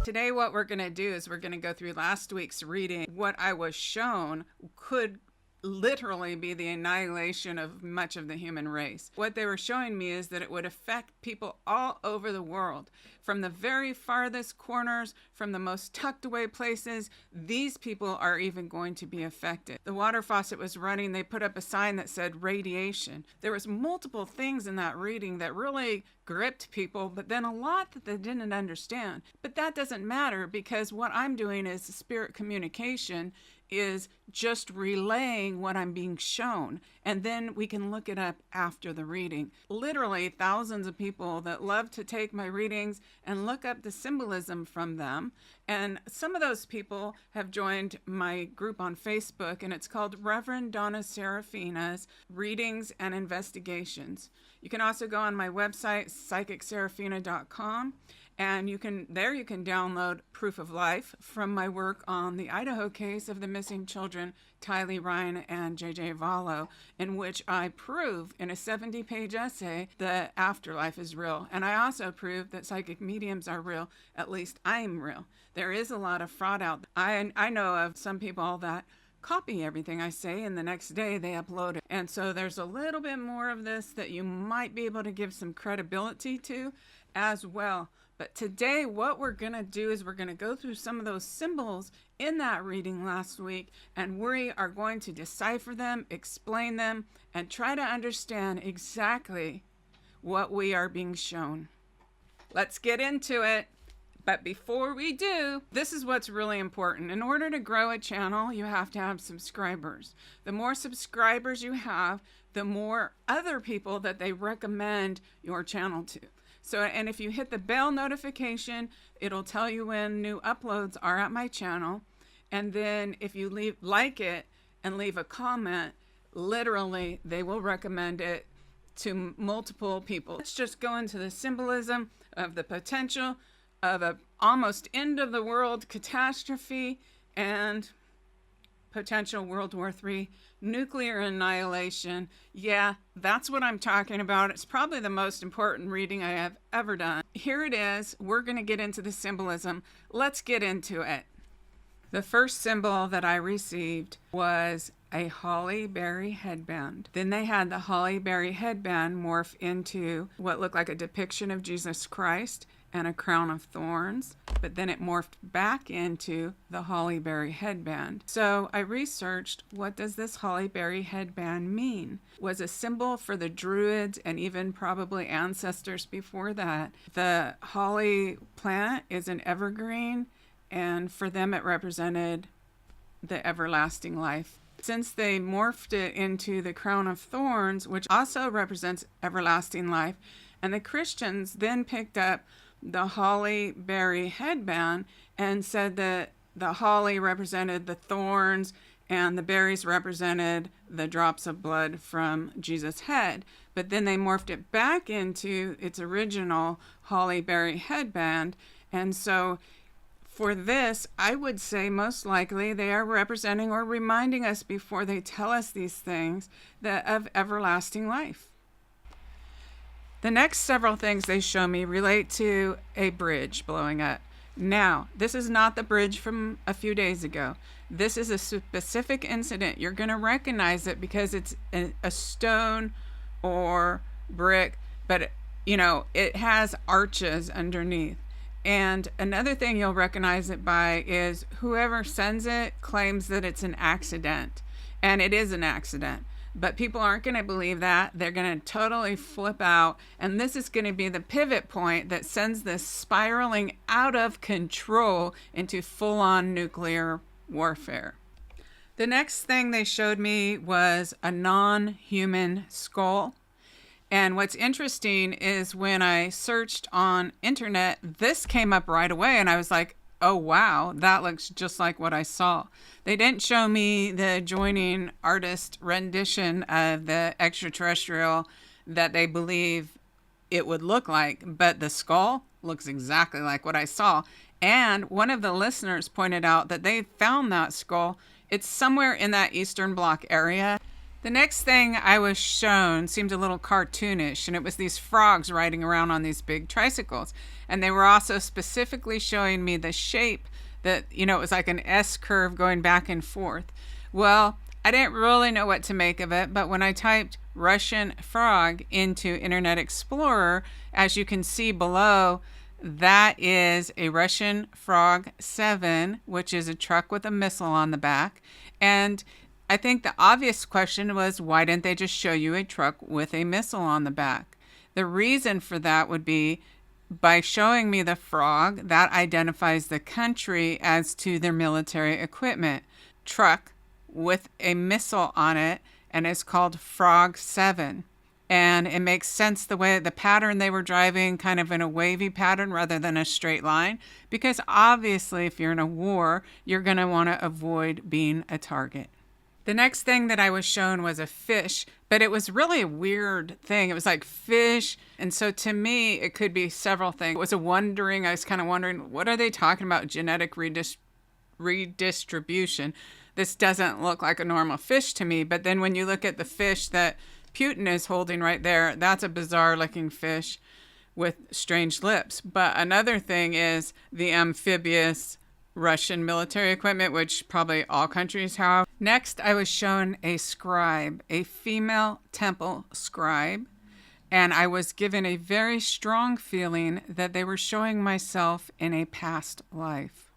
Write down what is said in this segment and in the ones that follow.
Today what we're going to do is we're going to go through last week's reading. What I was shown could literally be the annihilation of much of the human race. What they were showing me is that it would affect people all over the world, from the very farthest corners, from the most tucked away places. These people are even going to be affected. The water faucet was running. They put up a sign that said radiation. There was multiple things in that reading that really gripped people, but then a lot that they didn't understand. But that doesn't matter, because what I'm doing is spirit communication, is just relaying what I'm being shown, and then we can look it up after the reading. Literally thousands of people that love to take my readings and look up the symbolism from them, and some of those people have joined my group on Facebook, and it's called Reverend Donna Seraphina's Readings and Investigations. You can also go on my website, psychicseraphina.com, and you can download proof of life from my work on the Idaho case of the missing children, Tylee Ryan and JJ Vallow, in which I prove in a 70-page essay that afterlife is real. And I also prove that psychic mediums are real. At least I'm real. There is a lot of fraud out there. I know of some people that copy everything I say, and the next day they upload it. And so there's a little bit more of this that you might be able to give some credibility to as well. But today what we're going to do is we're going to go through some of those symbols in that reading last week, and we are going to decipher them, explain them, and try to understand exactly what we are being shown. Let's get into it. But before we do, this is what's really important. In order to grow a channel, you have to have subscribers. The more subscribers you have, the more other people that they recommend your channel to. So, and if you hit the bell notification, it'll tell you when new uploads are at my channel. And then if you like it and leave a comment, literally they will recommend it to multiple people. Let's just go into the symbolism of the potential of a almost end of the world catastrophe and potential World War III nuclear annihilation. Yeah, that's what I'm talking about. It's probably the most important reading I have ever done. Here it is. We're going to get into the symbolism. Let's get into it. The first symbol that I received was a holly berry headband. Then they had the holly berry headband morph into what looked like a depiction of Jesus Christ and a crown of thorns, but then it morphed back into the holly berry headband. So I researched, what does this holly berry headband mean? Was a symbol for the Druids and even probably ancestors before that. The holly plant is an evergreen, and for them it represented the everlasting life. Since they morphed it into the crown of thorns, which also represents everlasting life, and the Christians then picked up the holly berry headband and said that the holly represented the thorns and the berries represented the drops of blood from Jesus' head. But then they morphed it back into its original holly berry headband. And so for this, I would say most likely they are representing or reminding us before they tell us these things that of everlasting life. The next several things they show me relate to a bridge blowing up. Now, this is not the bridge from a few days ago. This is a specific incident. You're going to recognize it because it's a stone or brick, but it has arches underneath. And another thing you'll recognize it by is whoever sends it claims that it's an accident. And it is an accident. But people aren't going to believe that. They're going to totally flip out. And this is going to be the pivot point that sends this spiraling out of control into full-on nuclear warfare. The next thing they showed me was a non-human skull. And what's interesting is when I searched on internet, this came up right away. And I was like, oh, wow, that looks just like what I saw. They didn't show me the adjoining artist rendition of the extraterrestrial that they believe it would look like, but the skull looks exactly like what I saw. And one of the listeners pointed out that they found that skull. It's somewhere in that Eastern Bloc area. The next thing I was shown seemed a little cartoonish, and it was these frogs riding around on these big tricycles. And they were also specifically showing me the shape that, it was like an S curve going back and forth. Well, I didn't really know what to make of it, but when I typed Russian frog into Internet Explorer, as you can see below, that is a Russian Frog 7, which is a truck with a missile on the back. And I think the obvious question was, why didn't they just show you a truck with a missile on the back? The reason for that would be, by showing me the frog, that identifies the country as to their military equipment. Truck with a missile on it, and it's called Frog 7. And it makes sense the way the pattern they were driving, kind of in a wavy pattern rather than a straight line, because obviously if you're in a war, you're going to want to avoid being a target. The next thing that I was shown was a fish, but it was really a weird thing. It was like fish. And so to me, it could be several things. It was I was kind of wondering, what are they talking about? Genetic redistribution. This doesn't look like a normal fish to me. But then when you look at the fish that Putin is holding right there, that's a bizarre looking fish with strange lips. But another thing is the amphibious Russian military equipment, which probably all countries have. Next, I was shown a scribe, a female temple scribe, and I was given a very strong feeling that they were showing myself in a past life.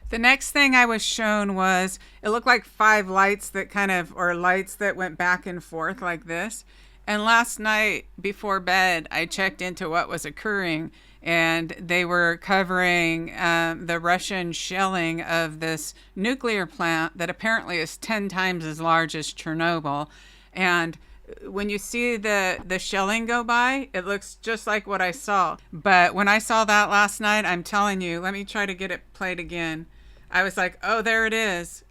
The next thing I was shown was, it looked like 5 lights lights that went back and forth like this. And last night before bed, I checked into what was occurring, and they were covering the Russian shelling of this nuclear plant that apparently is 10 times as large as Chernobyl. And when you see the shelling go by, it looks just like what I saw. But when I saw that last night, I'm telling you, let me try to get it played again. I was like, oh, there it is.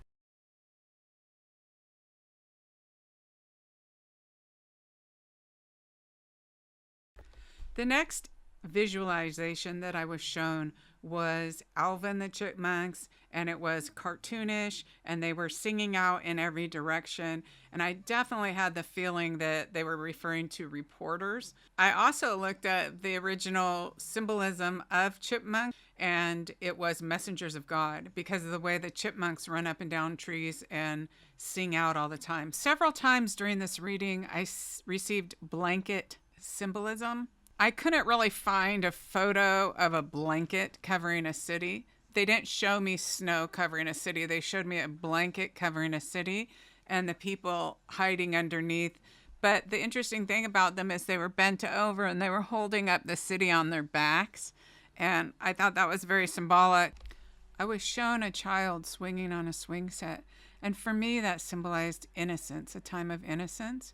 The next visualization that I was shown was Alvin the Chipmunks, and it was cartoonish, and they were singing out in every direction, and I definitely had the feeling that they were referring to reporters. I also looked at the original symbolism of chipmunk, and it was messengers of God, because of the way the chipmunks run up and down trees and sing out all the time. Several times during this reading, I received blanket symbolism. I couldn't really find a photo of a blanket covering a city. They didn't show me snow covering a city. They showed me a blanket covering a city and the people hiding underneath. But the interesting thing about them is they were bent over and they were holding up the city on their backs. And I thought that was very symbolic. I was shown a child swinging on a swing set. And for me, that symbolized innocence, a time of innocence.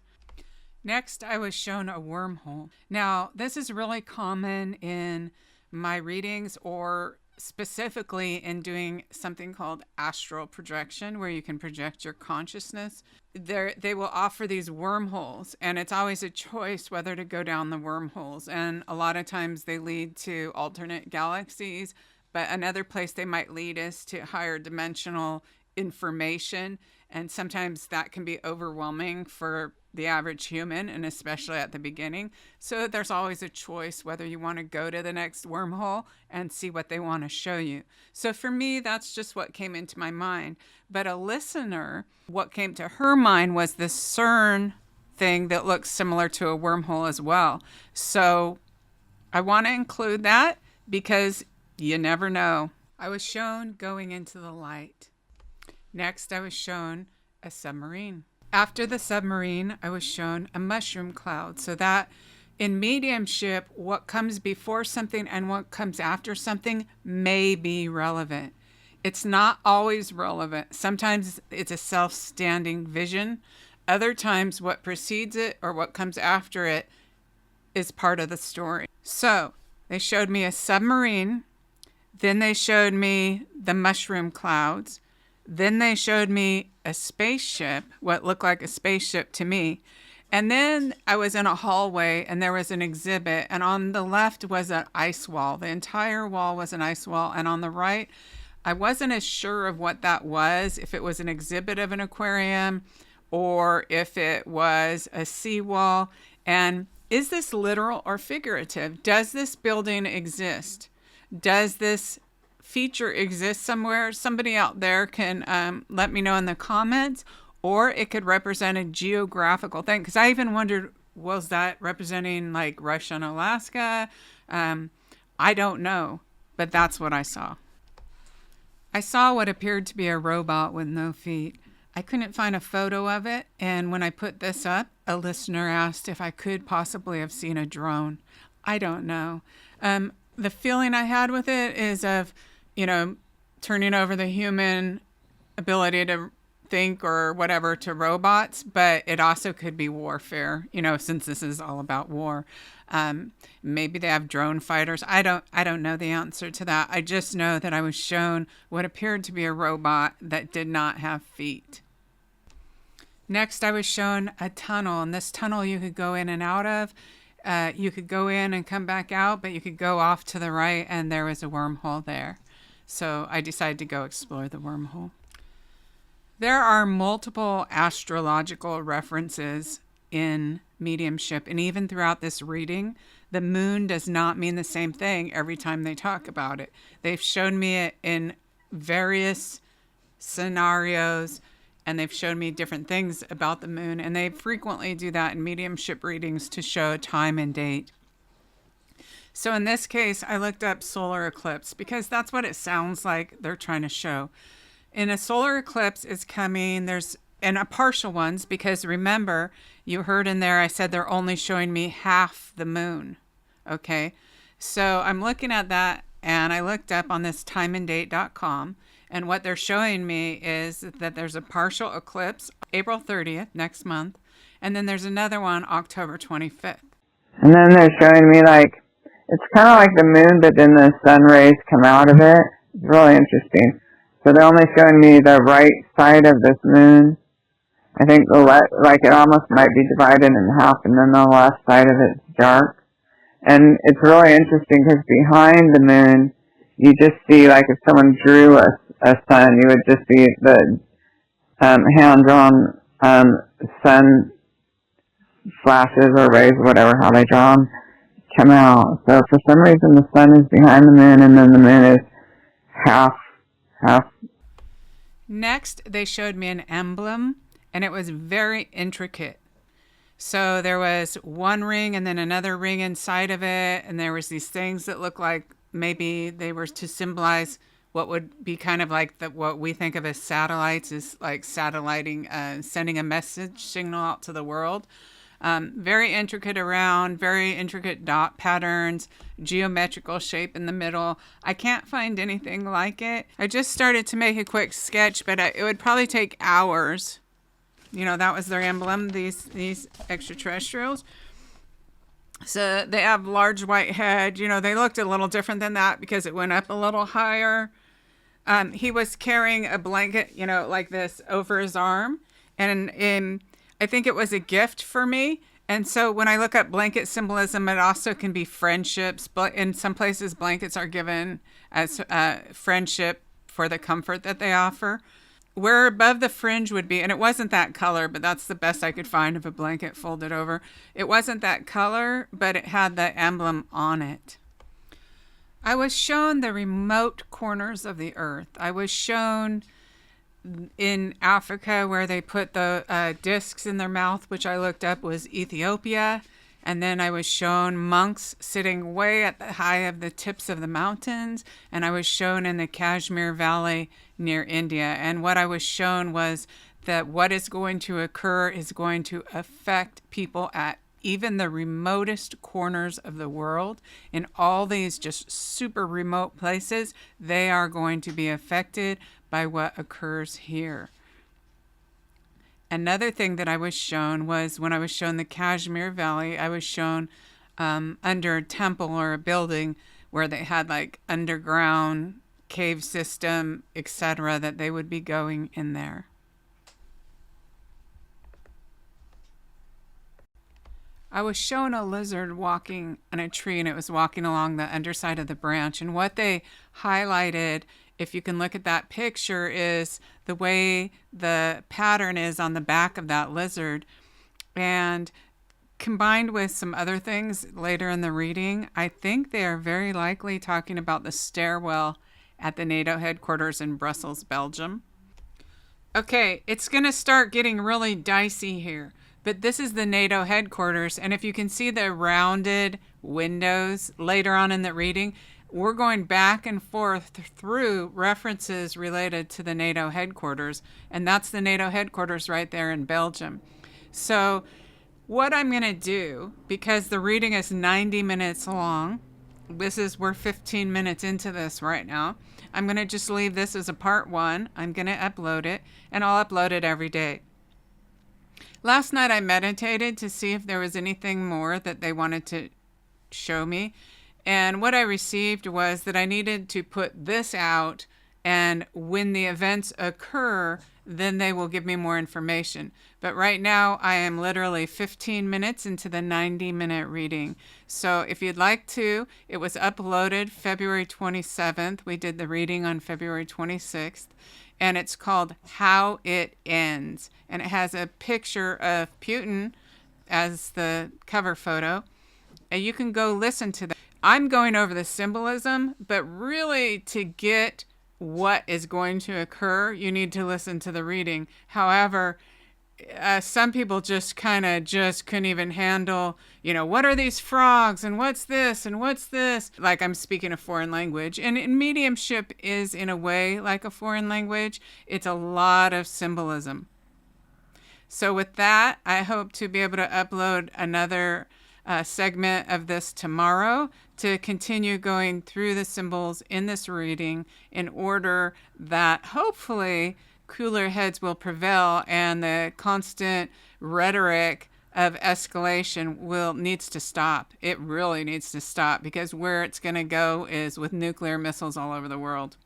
Next, I was shown a wormhole. Now, this is really common in my readings, or specifically in doing something called astral projection, where you can project your consciousness. They will offer these wormholes, and it's always a choice whether to go down the wormholes. And a lot of times they lead to alternate galaxies, but another place they might lead is to higher dimensional information. And sometimes that can be overwhelming for the average human, and especially at the beginning. So there's always a choice whether you want to go to the next wormhole and see what they want to show you. So for me, that's just what came into my mind. But a listener, what came to her mind was this CERN thing that looks similar to a wormhole as well. So I want to include that because you never know. I was shown going into the light. Next, I was shown a submarine. After the submarine, I was shown a mushroom cloud. So that in mediumship, what comes before something and what comes after something may be relevant. It's not always relevant. Sometimes it's a self-standing vision. Other times what precedes it or what comes after it is part of the story. So they showed me a submarine. Then they showed me the mushroom clouds. Then they showed me a spaceship, what looked like a spaceship to me. And then I was in a hallway and there was an exhibit, and on the left was an ice wall. The entire wall was an ice wall. And on the right, I wasn't as sure of what that was, if it was an exhibit of an aquarium or if it was a seawall. And is this literal or figurative? Does this building exist? Does this feature exist somewhere? Somebody out there can let me know in the comments, or it could represent a geographical thing. Because I even wondered, was that representing like Russia and Alaska? I don't know, but that's what I saw. I saw what appeared to be a robot with no feet. I couldn't find a photo of it, and when I put this up, a listener asked if I could possibly have seen a drone. I don't know. The feeling I had with it is of, turning over the human ability to think or whatever to robots, but it also could be warfare, since this is all about war. Maybe they have drone fighters. I don't know the answer to that. I just know that I was shown what appeared to be a robot that did not have feet. Next, I was shown a tunnel, and this tunnel you could go in and out of. You could go in and come back out, but you could go off to the right, and there was a wormhole there. So I decided to go explore the wormhole. There are multiple astrological references in mediumship, and even throughout this reading, the moon does not mean the same thing every time they talk about it. They've shown me it in various scenarios, and they've shown me different things about the moon, and they frequently do that in mediumship readings to show time and date. So in this case, I looked up solar eclipse because that's what it sounds like they're trying to show. In a solar eclipse is coming, and a partial ones, because remember, you heard in there, I said they're only showing me half the moon. Okay. So I'm looking at that, and I looked up on this timeanddate.com, and what they're showing me is that there's a partial eclipse, April 30th, next month, and then there's another one, October 25th. And then they're showing me it's kind of like the moon, but then the sun rays come out of it. It's really interesting. So they're only showing me the right side of this moon. I think it almost might be divided in half, and then the left side of it's dark. And it's really interesting because behind the moon, you just see, if someone drew a sun, you would just see the hand-drawn sun flashes or rays, whatever, how they draw them, come out. So for some reason, the sun is behind the moon, and then the moon is half. Next, they showed me an emblem, and it was very intricate. So there was one ring and then another ring inside of it, and there was these things that looked like maybe they were to symbolize what would be kind of like what we think of as satellites, is like satelliting, sending a message signal out to the world. Very intricate around, very intricate dot patterns, geometrical shape in the middle. I can't find anything like it. I just started to make a quick sketch, but it would probably take hours. That was their emblem, these extraterrestrials. So they have large white head. They looked a little different than that because it went up a little higher. He was carrying a blanket, like this over his arm. And I think it was a gift for me. And so when I look up blanket symbolism, it also can be friendships. But in some places, blankets are given as friendship for the comfort that they offer. Where above the fringe would be, and it wasn't that color, but that's the best I could find of a blanket folded over. It wasn't that color, but it had the emblem on it. I was shown the remote corners of the earth. I was shown in Africa where they put the discs in their mouth, which I looked up was Ethiopia. And then I was shown monks sitting way at the high of the tips of the mountains. And I was shown in the Kashmir Valley near India. And what I was shown was that what is going to occur is going to affect people at even the remotest corners of the world. In all these just super remote places, they are going to be affected by what occurs here. Another thing that I was shown was when I was shown the Kashmir Valley, I was shown under a temple or a building where they had like underground cave system, etc., that they would be going in there. I was shown a lizard walking on a tree, and it was walking along the underside of the branch. And what they highlighted if you can look at that picture, is the way the pattern is on the back of that lizard. And combined with some other things later in the reading, I think they are very likely talking about the stairwell at the NATO headquarters in Brussels, Belgium. Okay, it's going to start getting really dicey here, but this is the NATO headquarters, and if you can see the rounded windows later on in the reading, we're going back and forth through references related to the NATO headquarters, and that's the NATO headquarters right there in Belgium. So what I'm going to do, because the reading is 90 minutes long, we're 15 minutes into this right now, I'm going to just leave this as a part 1. I'm going to upload it, and I'll upload it every day. Last night I meditated to see if there was anything more that they wanted to show me. And what I received was that I needed to put this out, and when the events occur, then they will give me more information. But right now I am literally 15 minutes into the 90-minute reading. So if you'd like to, it was uploaded February 27th. We did the reading on February 26th. And it's called How It Ends. And it has a picture of Putin as the cover photo. And you can go listen to that. I'm going over the symbolism, but really to get what is going to occur, you need to listen to the reading. However, some people just couldn't even handle, what are these frogs and what's this and what's this? Like I'm speaking a foreign language. And mediumship is in a way like a foreign language. It's a lot of symbolism. So with that, I hope to be able to upload another segment of this tomorrow to continue going through the symbols in this reading in order that hopefully cooler heads will prevail and the constant rhetoric of escalation needs to stop. It really needs to stop, because where it's going to go is with nuclear missiles all over the world.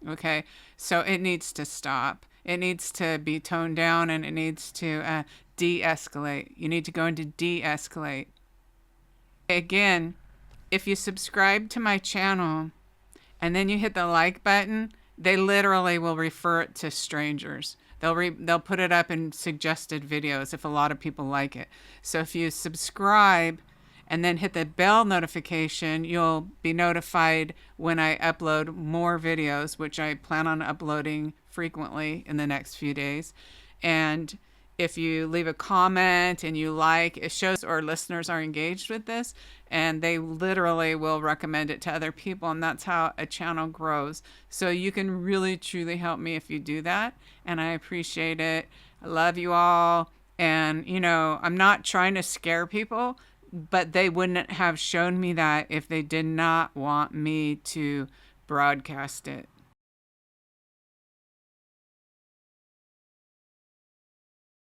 Okay, so it needs to stop. It needs to be toned down, and it needs to de-escalate. You need to go into de-escalate. Again, if you subscribe to my channel and then you hit the like button, they literally will refer it to strangers. They'll put it up in suggested videos if a lot of people like it. So if you subscribe and then hit the bell notification, you'll be notified when I upload more videos, which I plan on uploading frequently in the next few days. And if you leave a comment and you like, it shows our listeners are engaged with this, and they literally will recommend it to other people, and that's how a channel grows. So you can really truly help me if you do that, and I appreciate it. I love you all, and I'm not trying to scare people, but they wouldn't have shown me that if they did not want me to broadcast it.